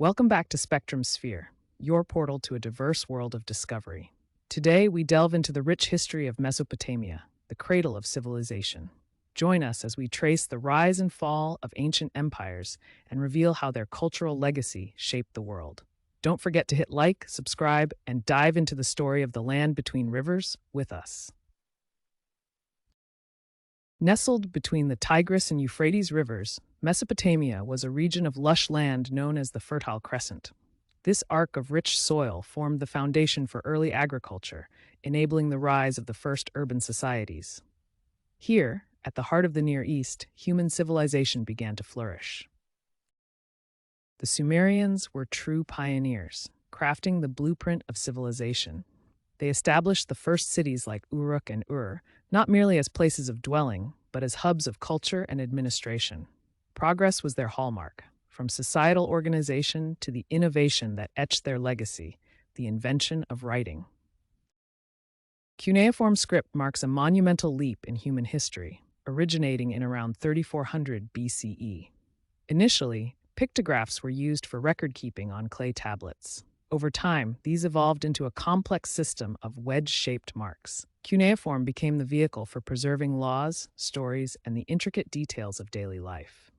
Welcome back to Spectrum Sphere, your portal to a diverse world of discovery. Today, we delve into the rich history of Mesopotamia, the cradle of civilization. Join us as we trace the rise and fall of ancient empires and reveal how their cultural legacy shaped the world. Don't forget to hit like, subscribe, and dive into the story of the land between rivers with us. Nestled between the Tigris and Euphrates rivers, Mesopotamia was a region of lush land known as the Fertile Crescent. This arc of rich soil formed the foundation for early agriculture, enabling the rise of the first urban societies. Here, at the heart of the Near East, human civilization began to flourish. The Sumerians were true pioneers, crafting the blueprint of civilization. They established the first cities like Uruk and Ur, not merely as places of dwelling, but as hubs of culture and administration. Progress was their hallmark, from societal organization to the innovation that etched their legacy, the invention of writing. Cuneiform script marks a monumental leap in human history, originating in around 3400 BCE. Initially, pictographs were used for record-keeping on clay tablets. Over time, these evolved into a complex system of wedge-shaped marks. Cuneiform became the vehicle for preserving laws, stories, and the intricate details of daily life.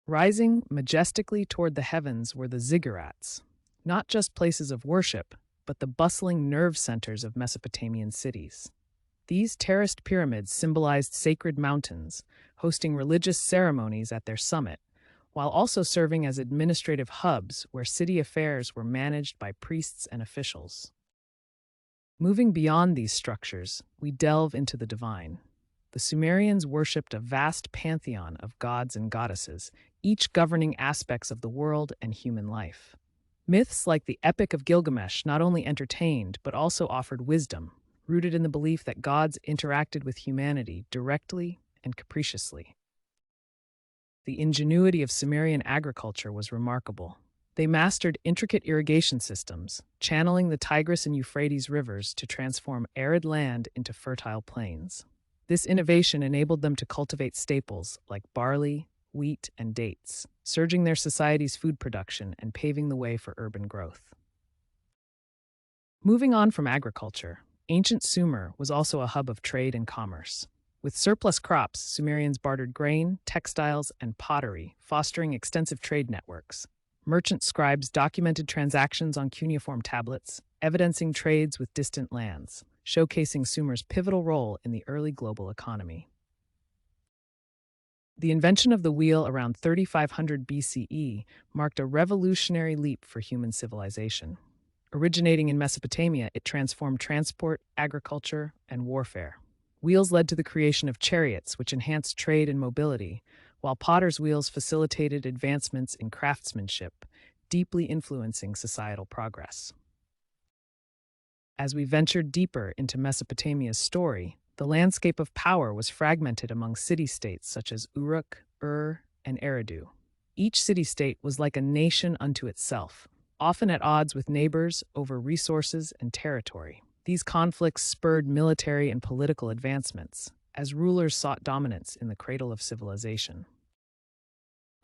Rising majestically toward the heavens were the ziggurats, not just places of worship, but the bustling nerve centers of Mesopotamian cities. These terraced pyramids symbolized sacred mountains, hosting religious ceremonies at their summit, while also serving as administrative hubs where city affairs were managed by priests and officials. Moving beyond these structures, we delve into the divine. The Sumerians worshipped a vast pantheon of gods and goddesses, each governing aspects of the world and human life. Myths like the Epic of Gilgamesh not only entertained but also offered wisdom, rooted in the belief that gods interacted with humanity directly and capriciously. The ingenuity of Sumerian agriculture was remarkable. They mastered intricate irrigation systems, channeling the Tigris and Euphrates rivers to transform arid land into fertile plains. This innovation enabled them to cultivate staples like barley, wheat, and dates, surging their society's food production and paving the way for urban growth. Moving on from agriculture, ancient Sumer was also a hub of trade and commerce. With surplus crops, Sumerians bartered grain, textiles, and pottery, fostering extensive trade networks. Merchant scribes documented transactions on cuneiform tablets, evidencing trades with distant lands, showcasing Sumer's pivotal role in the early global economy. The invention of the wheel around 3500 BCE marked a revolutionary leap for human civilization. Originating in Mesopotamia, it transformed transport, agriculture, and warfare. Wheels led to the creation of chariots, which enhanced trade and mobility, while potter's wheels facilitated advancements in craftsmanship, deeply influencing societal progress. As we ventured deeper into Mesopotamia's story, the landscape of power was fragmented among city-states such as Uruk, Ur, and Eridu. Each city-state was like a nation unto itself, often at odds with neighbors over resources and territory. These conflicts spurred military and political advancements, as rulers sought dominance in the cradle of civilization.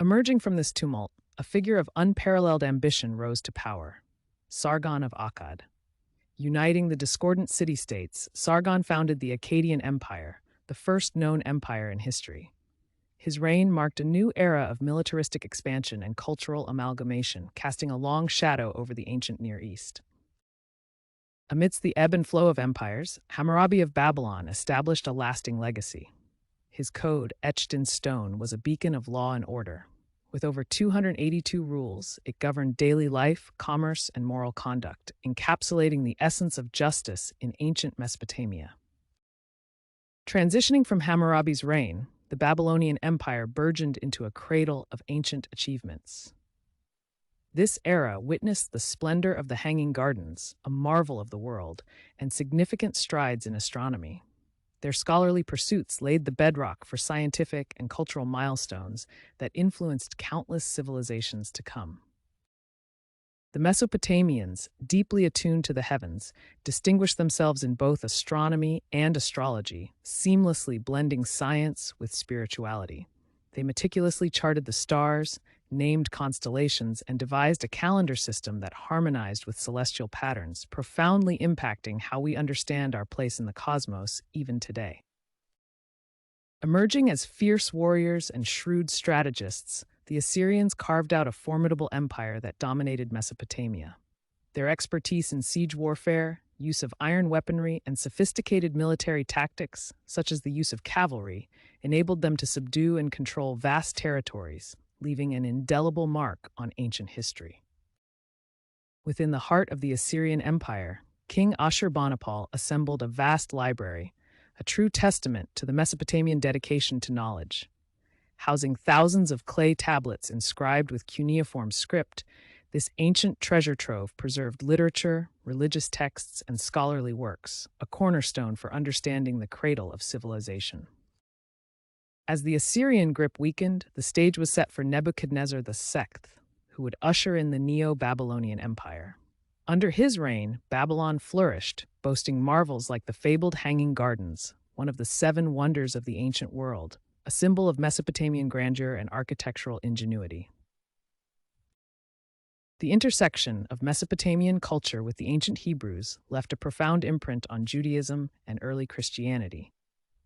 Emerging from this tumult, a figure of unparalleled ambition rose to power, Sargon of Akkad. Uniting the discordant city-states, Sargon founded the Akkadian Empire, the first known empire in history. His reign marked a new era of militaristic expansion and cultural amalgamation, casting a long shadow over the ancient Near East. Amidst the ebb and flow of empires, Hammurabi of Babylon established a lasting legacy. His code, etched in stone, was a beacon of law and order. With over 282 rules, it governed daily life, commerce, and moral conduct, encapsulating the essence of justice in ancient Mesopotamia. Transitioning from Hammurabi's reign, the Babylonian Empire burgeoned into a cradle of ancient achievements. This era witnessed the splendor of the Hanging Gardens, a marvel of the world, and significant strides in astronomy. Their scholarly pursuits laid the bedrock for scientific and cultural milestones that influenced countless civilizations to come. The Mesopotamians, deeply attuned to the heavens, distinguished themselves in both astronomy and astrology, seamlessly blending science with spirituality. They meticulously charted the stars, named constellations, and devised a calendar system that harmonized with celestial patterns, profoundly impacting how we understand our place in the cosmos even today. Emerging as fierce warriors and shrewd strategists, the Assyrians carved out a formidable empire that dominated Mesopotamia. Their expertise in siege warfare, use of iron weaponry, and sophisticated military tactics, such as the use of cavalry, enabled them to subdue and control vast territories, leaving an indelible mark on ancient history. Within the heart of the Assyrian Empire, King Ashurbanipal assembled a vast library, a true testament to the Mesopotamian dedication to knowledge. Housing thousands of clay tablets inscribed with cuneiform script, this ancient treasure trove preserved literature, religious texts, and scholarly works, a cornerstone for understanding the cradle of civilization. As the Assyrian grip weakened, the stage was set for Nebuchadnezzar II, who would usher in the Neo-Babylonian Empire. Under his reign, Babylon flourished, boasting marvels like the fabled Hanging Gardens, one of the 7 wonders of the ancient world, a symbol of Mesopotamian grandeur and architectural ingenuity. The intersection of Mesopotamian culture with the ancient Hebrews left a profound imprint on Judaism and early Christianity.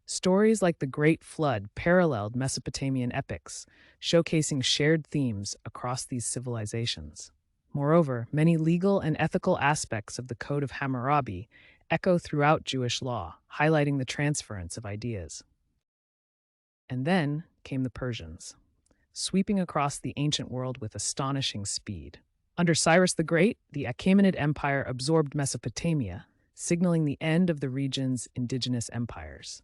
Stories like the Great Flood paralleled Mesopotamian epics, showcasing shared themes across these civilizations. Moreover, many legal and ethical aspects of the Code of Hammurabi echo throughout Jewish law, highlighting the transference of ideas. And then came the Persians, sweeping across the ancient world with astonishing speed. Under Cyrus the Great, the Achaemenid Empire absorbed Mesopotamia, signaling the end of the region's indigenous empires.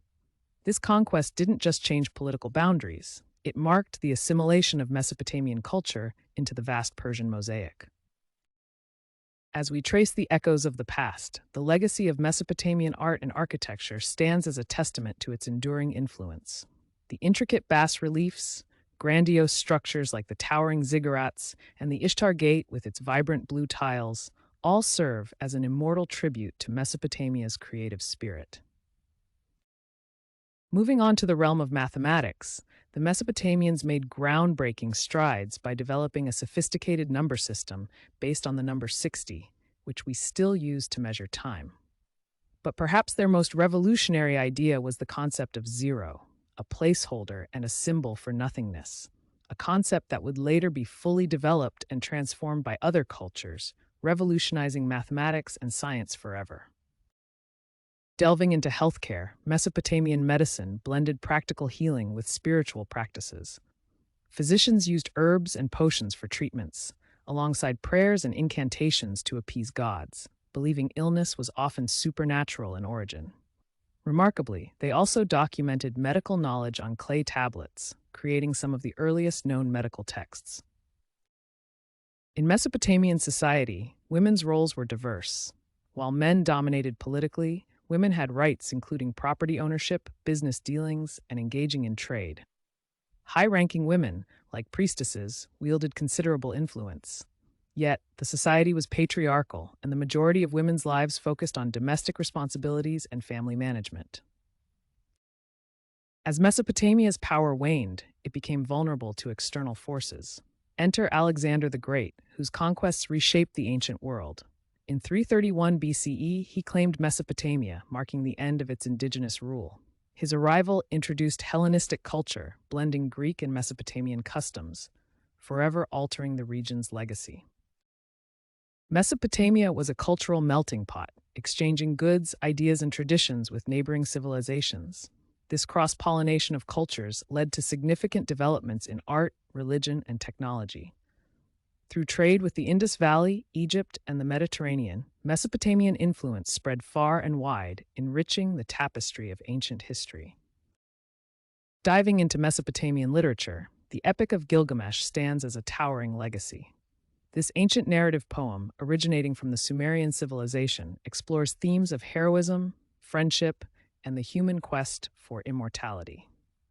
This conquest didn't just change political boundaries, it marked the assimilation of Mesopotamian culture into the vast Persian mosaic. As we trace the echoes of the past, the legacy of Mesopotamian art and architecture stands as a testament to its enduring influence. The intricate bas-reliefs, grandiose structures like the towering ziggurats, and the Ishtar Gate with its vibrant blue tiles all serve as an immortal tribute to Mesopotamia's creative spirit. Moving on to the realm of mathematics, the Mesopotamians made groundbreaking strides by developing a sophisticated number system based on the number 60, which we still use to measure time. But perhaps their most revolutionary idea was the concept of zero, a placeholder and a symbol for nothingness, a concept that would later be fully developed and transformed by other cultures, revolutionizing mathematics and science forever. Delving into healthcare, Mesopotamian medicine blended practical healing with spiritual practices. Physicians used herbs and potions for treatments, alongside prayers and incantations to appease gods, believing illness was often supernatural in origin. Remarkably, they also documented medical knowledge on clay tablets, creating some of the earliest known medical texts. In Mesopotamian society, women's roles were diverse. While men dominated politically, women had rights including property ownership, business dealings, and engaging in trade. High-ranking women, like priestesses, wielded considerable influence. Yet, the society was patriarchal, and the majority of women's lives focused on domestic responsibilities and family management. As Mesopotamia's power waned, it became vulnerable to external forces. Enter Alexander the Great, whose conquests reshaped the ancient world. In 331 BCE, he claimed Mesopotamia, marking the end of its indigenous rule. His arrival introduced Hellenistic culture, blending Greek and Mesopotamian customs, forever altering the region's legacy. Mesopotamia was a cultural melting pot, exchanging goods, ideas, and traditions with neighboring civilizations. This cross-pollination of cultures led to significant developments in art, religion, and technology. Through trade with the Indus Valley, Egypt, and the Mediterranean, Mesopotamian influence spread far and wide, enriching the tapestry of ancient history. Diving into Mesopotamian literature, the Epic of Gilgamesh stands as a towering legacy. This ancient narrative poem, originating from the Sumerian civilization, explores themes of heroism, friendship, and the human quest for immortality.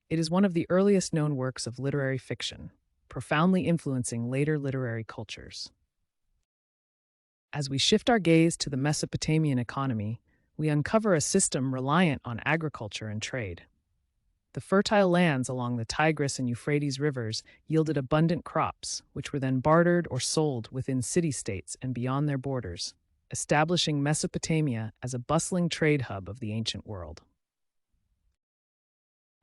It is one of the earliest known works of literary fiction, profoundly influencing later literary cultures. As we shift our gaze to the Mesopotamian economy, we uncover a system reliant on agriculture and trade. The fertile lands along the Tigris and Euphrates rivers yielded abundant crops, which were then bartered or sold within city-states and beyond their borders, establishing Mesopotamia as a bustling trade hub of the ancient world.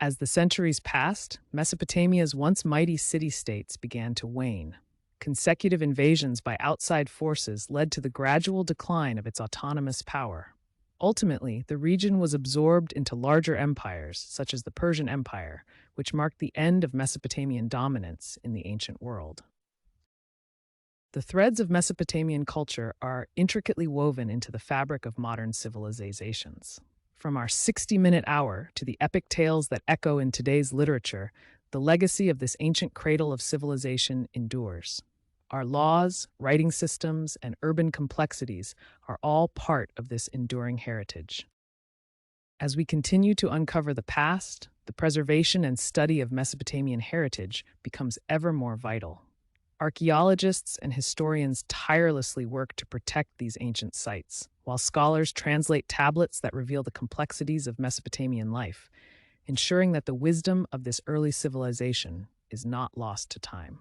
As the centuries passed, Mesopotamia's once mighty city-states began to wane. Consecutive invasions by outside forces led to the gradual decline of its autonomous power. Ultimately, the region was absorbed into larger empires, such as the Persian Empire, which marked the end of Mesopotamian dominance in the ancient world. The threads of Mesopotamian culture are intricately woven into the fabric of modern civilizations. From our 60-minute hour to the epic tales that echo in today's literature, the legacy of this ancient cradle of civilization endures. Our laws, writing systems, and urban complexities are all part of this enduring heritage. As we continue to uncover the past, the preservation and study of Mesopotamian heritage becomes ever more vital. Archaeologists and historians tirelessly work to protect these ancient sites, while scholars translate tablets that reveal the complexities of Mesopotamian life, ensuring that the wisdom of this early civilization is not lost to time.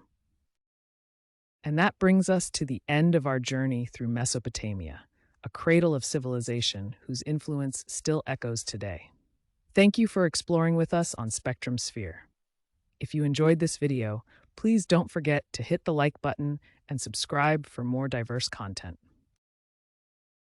And that brings us to the end of our journey through Mesopotamia, a cradle of civilization whose influence still echoes today. Thank you for exploring with us on Spectrum Sphere. If you enjoyed this video, please don't forget to hit the like button and subscribe for more diverse content.